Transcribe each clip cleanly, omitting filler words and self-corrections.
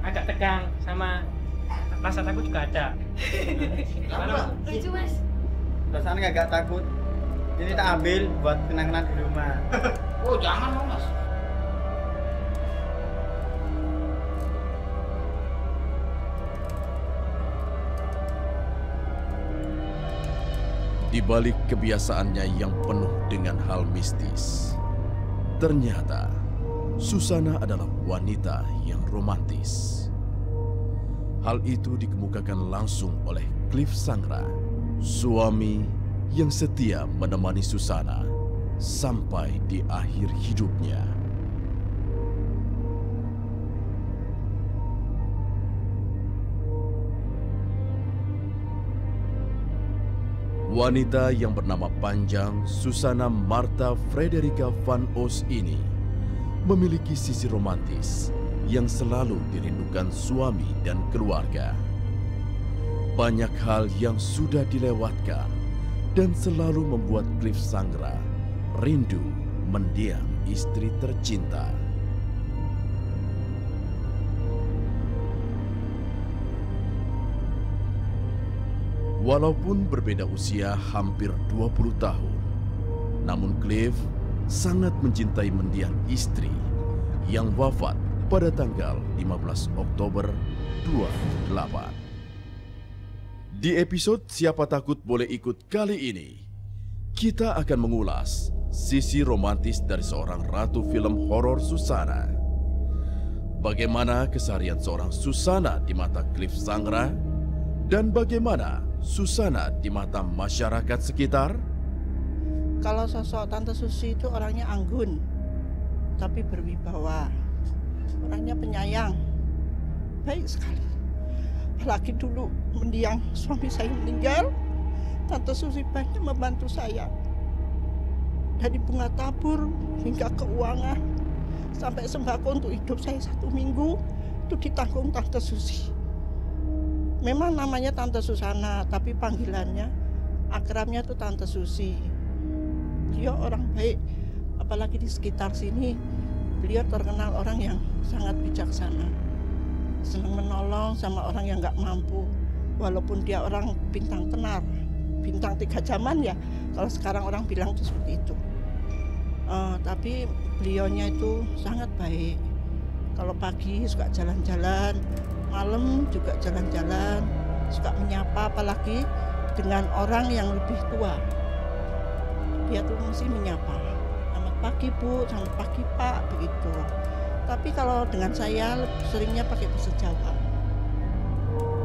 Agak tegang sama rasa takut juga ada. Lucu mas. Rasanya nggak takut. Ini tak ambil buat kenang-kenang di rumah. Oh jangan dong mas. Di balik kebiasaannya yang penuh dengan hal mistis, ternyata Susana adalah wanita yang romantis. Hal itu dikemukakan langsung oleh Cliff Sangra, suami yang setia menemani Susana sampai di akhir hidupnya. Wanita yang bernama panjang Susana Martha Frederica van Os ini memiliki sisi romantis yang selalu dirindukan suami dan keluarga. Banyak hal yang sudah dilewatkan dan selalu membuat Cliff Sangra rindu mendiang istri tercinta. Walaupun berbeda usia hampir 20 tahun, namun Cliff sangat mencintai mendiang istri yang wafat pada tanggal 15 Oktober 28. Di episode Siapa Takut Boleh Ikut kali ini, kita akan mengulas sisi romantis dari seorang ratu film horor Susana. Bagaimana keseharian seorang Susana di mata Cliff Sangra, dan bagaimana Susana di mata masyarakat sekitar? Kalau sosok Tante Susi itu orangnya anggun, tapi berwibawa. Orangnya penyayang, baik sekali. Apalagi dulu mendiang suami saya meninggal, Tante Susi banyak membantu saya. Dari bunga tabur hingga keuangan, sampai sembako untuk hidup saya 1 minggu, itu ditanggung Tante Susi. Memang namanya Tante Susana, tapi panggilannya, akrabnya itu Tante Susi. Beliau orang baik, apalagi di sekitar sini, beliau terkenal orang yang sangat bijaksana. Senang menolong sama orang yang nggak mampu, walaupun dia orang bintang tenar, bintang 3 zaman ya, kalau sekarang orang bilang itu seperti itu. Tapi beliaunya itu sangat baik. Kalau pagi suka jalan-jalan, malam juga jalan-jalan, suka menyapa, apalagi dengan orang yang lebih tua. Dia tuh mesti menyapa, selamat pagi Bu, selamat pagi Pak, begitu. Tapi kalau dengan saya seringnya pakai bahasa Jawa,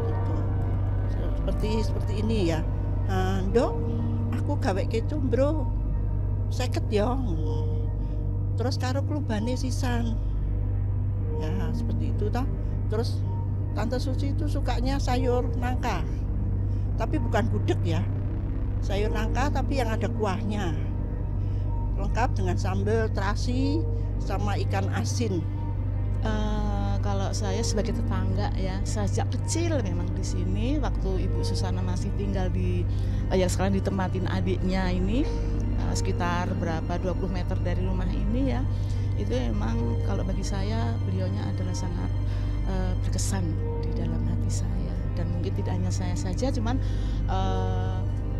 gitu. Seperti ini ya, Dok, aku gawe kecombro, 50 ya, terus karo klubane sisan, ya seperti itu toh. Terus Tante Susi itu sukanya sayur nangka, tapi bukan gudeg ya. Sayur nangka tapi yang ada kuahnya. Lengkap dengan sambal terasi sama ikan asin. Kalau saya sebagai tetangga ya, sejak kecil memang di sini. Waktu Ibu Susana masih tinggal di, yang sekarang ditempatin adiknya ini, sekitar berapa 20 meter dari rumah ini ya. Itu memang kalau bagi saya beliaunya adalah sangat berkesan di dalam hati saya, dan mungkin tidak hanya saya saja, cuman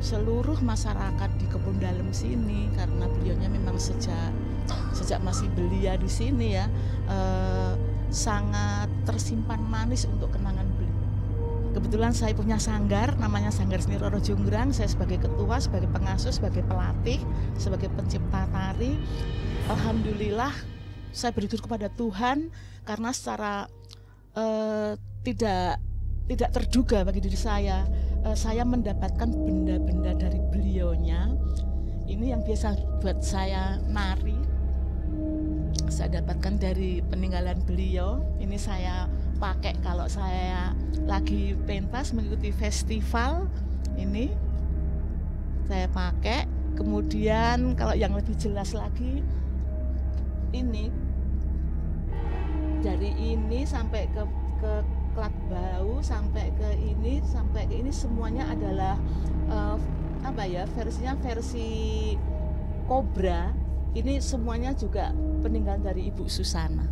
seluruh masyarakat di Kebun Dalem sini, karena beliaunya memang sejak masih belia di sini ya, sangat tersimpan manis untuk kenangan beliau. Kebetulan saya punya sanggar, namanya Sanggar Seni Roro Jonggrang. Saya sebagai ketua, sebagai pengasuh, sebagai pelatih, sebagai pencipta tari. Alhamdulillah saya bersyukur kepada Tuhan karena secara tidak terduga bagi diri saya mendapatkan benda-benda dari beliaunya. Ini yang biasa buat saya nari, saya dapatkan dari peninggalan beliau. Ini saya pakai kalau saya lagi pentas mengikuti festival, ini saya pakai. Kemudian kalau yang lebih jelas lagi, ini dari ini sampai ke Klat Bau, sampai ke ini semuanya adalah versinya versi kobra. Ini semuanya juga peninggalan dari Ibu Susana.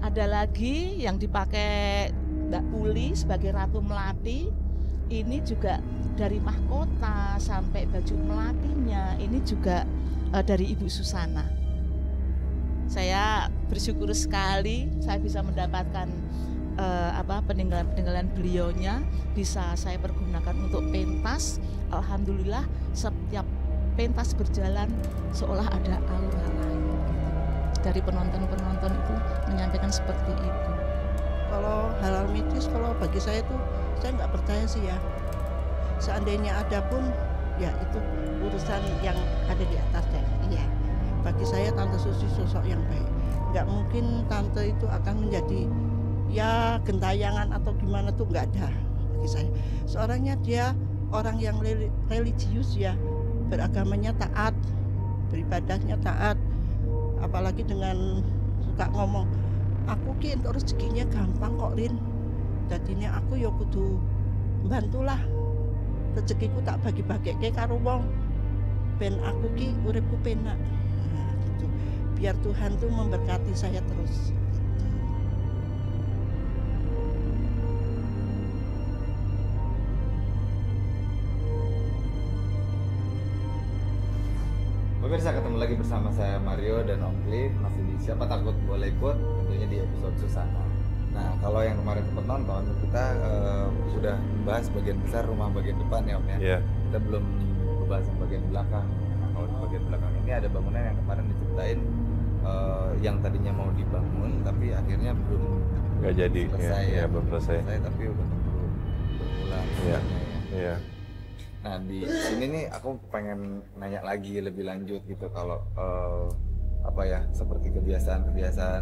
Ada lagi yang dipakai Mbak Uli sebagai Ratu Melati. Ini juga dari mahkota sampai baju melatinya. Ini juga dari Ibu Susana. Saya bersyukur sekali saya bisa mendapatkan peninggalan beliaunya, bisa saya pergunakan untuk pentas. Alhamdulillah setiap pentas berjalan seolah ada aura lain gitu. Dari penonton-penonton itu menyampaikan seperti itu. Kalau hal-hal mistis, kalau bagi saya itu saya nggak percaya sih ya. Seandainya ada pun ya itu urusan yang ada di atas deh. Iya. Bagi saya Tante Susi sosok yang baik. Nggak mungkin Tante itu akan menjadi ya gentayangan atau gimana tuh, nggak ada bagi saya. Seorangnya dia orang yang religius ya, beragamanya taat, beribadahnya taat, apalagi dengan suka ngomong, aku ki entuk rezekinya gampang kok Rin, jadinya aku ya kudu bantulah rezekiku tak bagi-bagi karo wong ben aku ki uripku penak. Nah, gitu. Biar Tuhan tuh memberkati saya terus. Pemirsa, ketemu lagi bersama saya Mario dan Om Cliff, masih di Siapa Takut Boleh Ikut, tentunya di episode Susana. Nah, kalau yang kemarin sempat nonton, kita sudah membahas bagian besar rumah bagian depan ya Om ya. Yeah. Kita belum membahas yang bagian belakang. Nah, kalau di bagian belakang ini ada bangunan yang kemarin diceritain yang tadinya mau dibangun, tapi akhirnya belum nggak jadi. selesai ya, belum selesai. Tapi udah berbulan. Iya. Ya. Iya. Nah di sini nih aku pengen nanya lagi lebih lanjut gitu, kalau seperti kebiasaan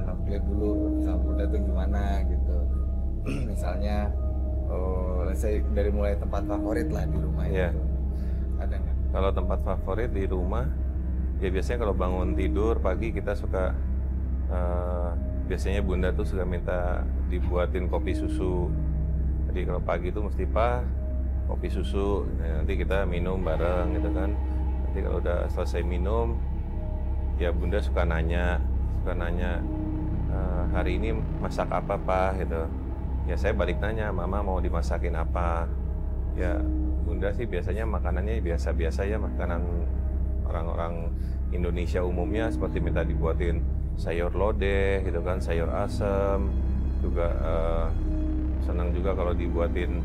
Noklir dulu sama Bunda tuh gimana gitu. Misalnya saya dari mulai tempat favorit lah di rumah itu ada nggak? Kalau tempat favorit di rumah ya biasanya kalau bangun tidur pagi kita suka biasanya Bunda tuh suka minta dibuatin kopi susu. Jadi kalau pagi itu mesti kopi susu, nanti kita minum bareng gitu kan. Nanti kalau udah selesai minum, ya Bunda suka nanya hari ini masak apa Pak gitu. Ya saya balik nanya, Mama mau dimasakin apa. Ya Bunda sih biasanya makanannya biasa-biasa ya, makanan orang-orang Indonesia umumnya, seperti minta dibuatin sayur lodeh gitu kan, sayur asem. Juga senang juga kalau dibuatin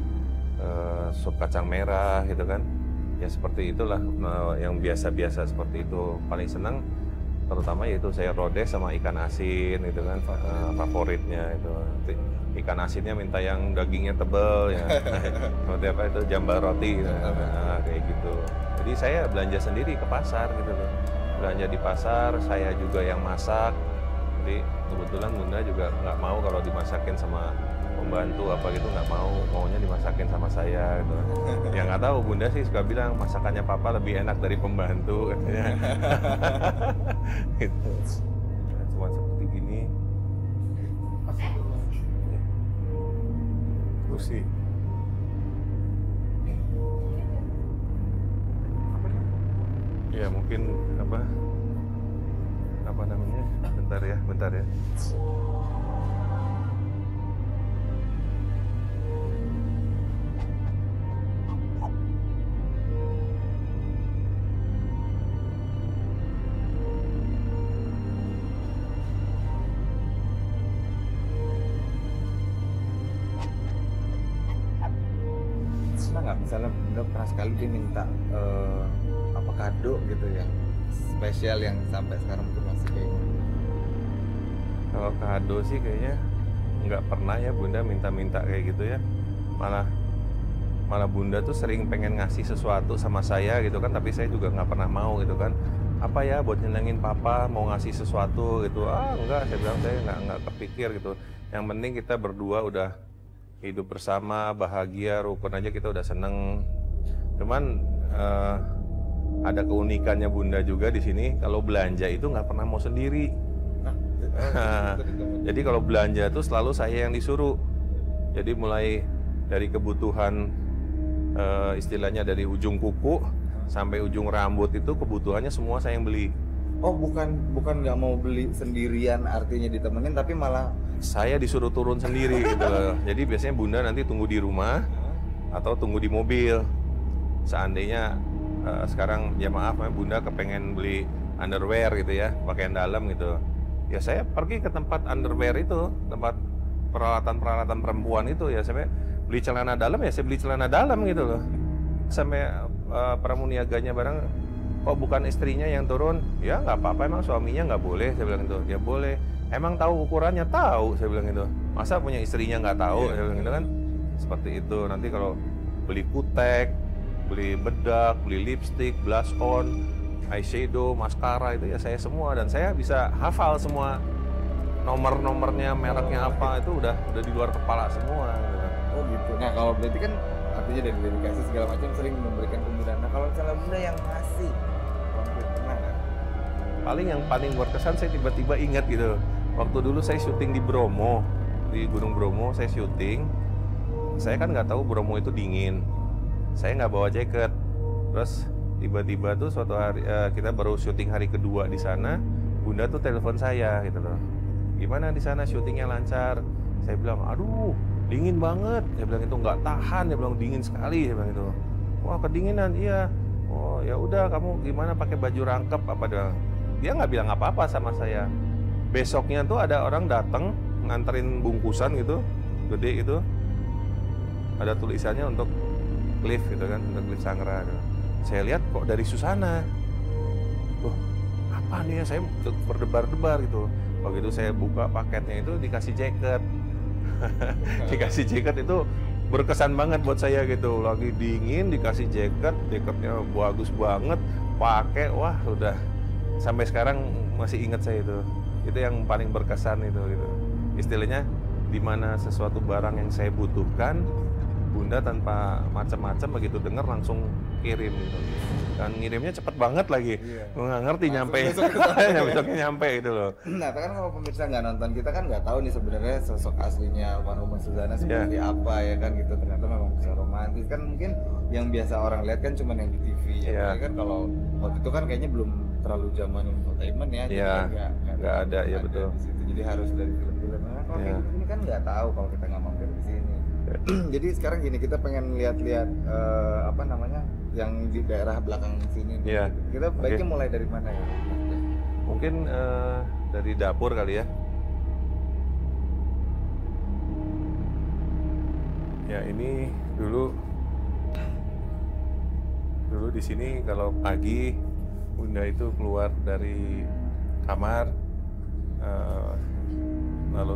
sup kacang merah gitu kan, ya seperti itulah yang biasa-biasa seperti itu. Paling senang terutama yaitu sayur lodeh sama ikan asin gitu kan, favoritnya itu. Ikan asinnya minta yang dagingnya tebel ya, seperti apa itu jambal roti, kayak gitu. Jadi saya belanja sendiri ke pasar gitu loh, belanja di pasar, saya juga yang masak. Jadi kebetulan Bunda juga nggak mau kalau dimasakin sama pembantu apa gitu, nggak maunya dimasakin sama saya gitu. Ya nggak tahu, Bunda sih suka bilang masakannya Papa lebih enak dari pembantu katanya. Gitu. Nah, cuma seperti gini. Kursi. Ya mungkin apa namanya? Bentar ya. Misalnya Bunda pernah sekali dia minta kado gitu yang spesial yang sampai sekarang pun masih kayak gitu. Kalau kado sih kayaknya nggak pernah ya Bunda minta-minta kayak gitu ya. Malah Bunda tuh sering pengen ngasih sesuatu sama saya gitu kan, tapi saya juga nggak pernah mau gitu kan. Apa ya buat nyenengin Papa mau ngasih sesuatu gitu. Enggak, saya bilang saya nggak kepikir gitu. Yang penting kita berdua udah hidup bersama, bahagia, rukun aja kita udah seneng. Cuman ada keunikannya Bunda juga di sini, kalau belanja itu nggak pernah mau sendiri. Jadi kalau belanja tuh selalu saya yang disuruh. Jadi mulai dari kebutuhan istilahnya dari ujung kuku sampai ujung rambut itu kebutuhannya semua saya yang beli. Oh, bukan nggak mau beli sendirian artinya ditemenin, tapi malah Saya disuruh turun sendiri gitu loh. Jadi biasanya bunda nanti tunggu di rumah atau tunggu di mobil. Seandainya sekarang ya maaf bunda kepengen beli underwear gitu ya, pakaian dalam gitu. Ya saya pergi ke tempat underwear itu, tempat peralatan perempuan itu ya, saya beli celana dalam ya saya beli celana dalam gitu loh. Sampai pramuniaganya bareng, kok bukan istrinya yang turun? Ya nggak apa-apa, emang suaminya nggak boleh, saya bilang gitu. Ya boleh. Emang tahu ukurannya? Tahu, saya bilang gitu. Masa punya istrinya nggak tahu? Saya bilang gitu kan. Seperti itu. Nanti kalau beli kutek, beli bedak, beli lipstick, blush on, eyeshadow, maskara itu ya saya semua, dan saya bisa hafal semua nomor-nomornya, mereknya apa itu udah di luar kepala semua. Gitu. oh gitu. Nah kalau berarti kan artinya dari dedikasi segala macam sering memberikan kemudahan. Nah kalau misalnya bunda yang masih konflik pernah nggak? Yang paling berkesan saya tiba-tiba ingat gitu. Waktu dulu saya syuting di Bromo, di Gunung Bromo saya syuting. Saya kan nggak tahu Bromo itu dingin. Saya nggak bawa jaket. Terus tiba-tiba tuh suatu hari kita baru syuting hari kedua di sana, bunda tuh telepon saya gitu loh. Gimana di sana syutingnya lancar? Saya bilang, aduh dingin banget. Dia bilang itu nggak tahan. Dia bilang dingin sekali. Dia bilang itu. Wah kedinginan, iya. Oh ya udah kamu gimana pakai baju rangkep apa dong? Dia nggak bilang apa-apa sama saya. Besoknya tuh ada orang datang nganterin bungkusan gitu, gede gitu. Ada tulisannya untuk Cliff gitu kan, untuk Cliff Sangra. Gitu. Saya lihat kok dari Susana. Loh, apa nih ya? Saya berdebar-debar gitu. Begitu saya buka paketnya itu dikasih jaket. Dikasih jaket itu berkesan banget buat saya gitu. Lagi dingin dikasih jaket, jaketnya bagus banget, pakai, wah udah sampai sekarang masih ingat saya itu. Itu yang paling berkesan itu gitu. Istilahnya di mana sesuatu barang yang saya butuhkan, bunda tanpa macam-macam begitu dengar langsung kirim gitu. Dan ngirimnya cepet banget lagi. Nggak ngerti nyampe. Besoknya nyampe gitu loh. Nah, kan kalau pemirsa nggak nonton, kita kan nggak tahu nih sebenarnya sosok aslinya almarhumah Susana seperti apa ya kan gitu. Ternyata memang bisa romantis kan, mungkin yang biasa orang lihat kan cuma yang di TV ya. Kan kalau waktu itu kan kayaknya belum terlalu zaman infotainment ya. Iya. Nggak ada ya betul. Di situ. Jadi harus dari film-film. Nah, kalau kayak gini kan nggak tahu kalau kita nggak mampir di sini. Jadi sekarang gini, kita pengen lihat-lihat apa namanya yang di daerah belakang sini. Iya. Kita baiknya mulai dari mana ya? Mungkin dari dapur kali ya. Ya ini dulu di sini kalau pagi bunda itu keluar dari kamar lalu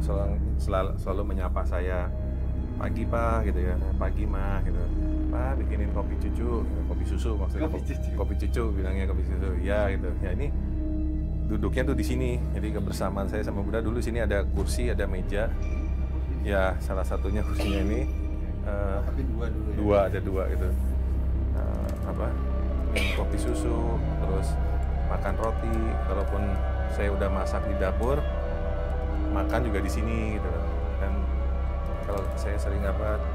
selalu menyapa saya. Pagi pak gitu ya, pagi mah gitu, pak bikinin kopi susu maksudnya kopi cucu bilangnya kopi susu ya gitu ya. Ini duduknya tuh di sini, jadi kebersamaan saya sama bunda dulu sini ada kursi ada meja ya, salah satunya kursinya ini Tapi ada dua gitu, minum kopi susu terus makan roti. Kalaupun saya udah masak di dapur, makan juga di sini gitu. Dan kalau saya sering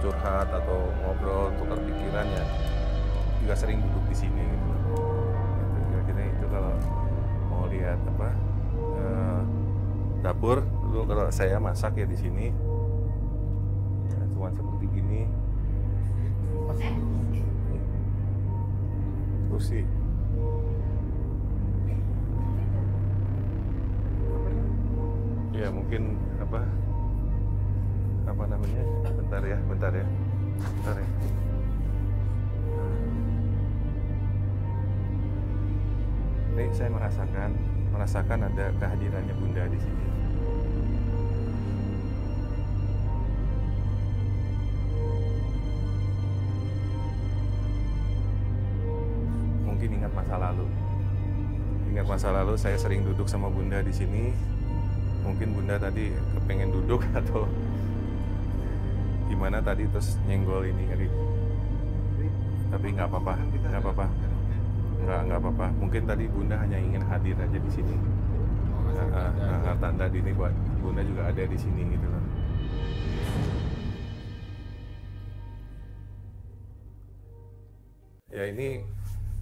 curhat atau ngobrol tukar pikiran ya juga sering duduk di sini gitu. Kira-kira itu kalau mau lihat dapur dulu kalau saya masak ya di sini. Ya, cuma seperti gini. Kursi. Ya mungkin apa namanya? Bentar ya. Ini saya merasakan ada kehadirannya bunda di sini. Mungkin ingat masa lalu saya sering duduk sama bunda di sini. Mungkin bunda tadi kepengen duduk atau gimana tadi terus nyenggol ini kali. Tapi nggak apa-apa. Mungkin tadi bunda hanya ingin hadir aja di sini. Tanda ini buat bunda juga ada di sini gitu loh. Ya ini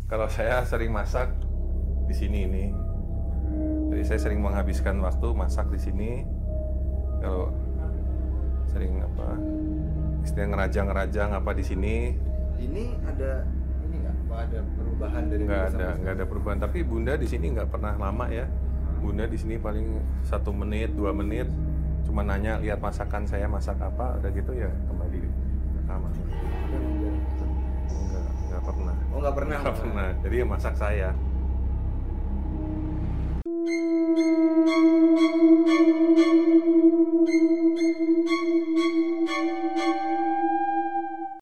Kalau saya sering masak di sini ini. Jadi saya sering menghabiskan waktu masak di sini. Kalau sering apa? Istilah ngerajang-ngerajang apa di sini. Ini ada ini nggak? Apa ada perubahan dari Nggak ada perubahan. Tapi Bunda di sini nggak pernah lama ya. Bunda di sini paling 1 menit, 2 menit. Cuma nanya, lihat masakan saya masak apa, udah gitu ya kembali ke kamar. Nggak pernah. Oh nggak pernah. Nggak pernah. Jadi ya masak saya.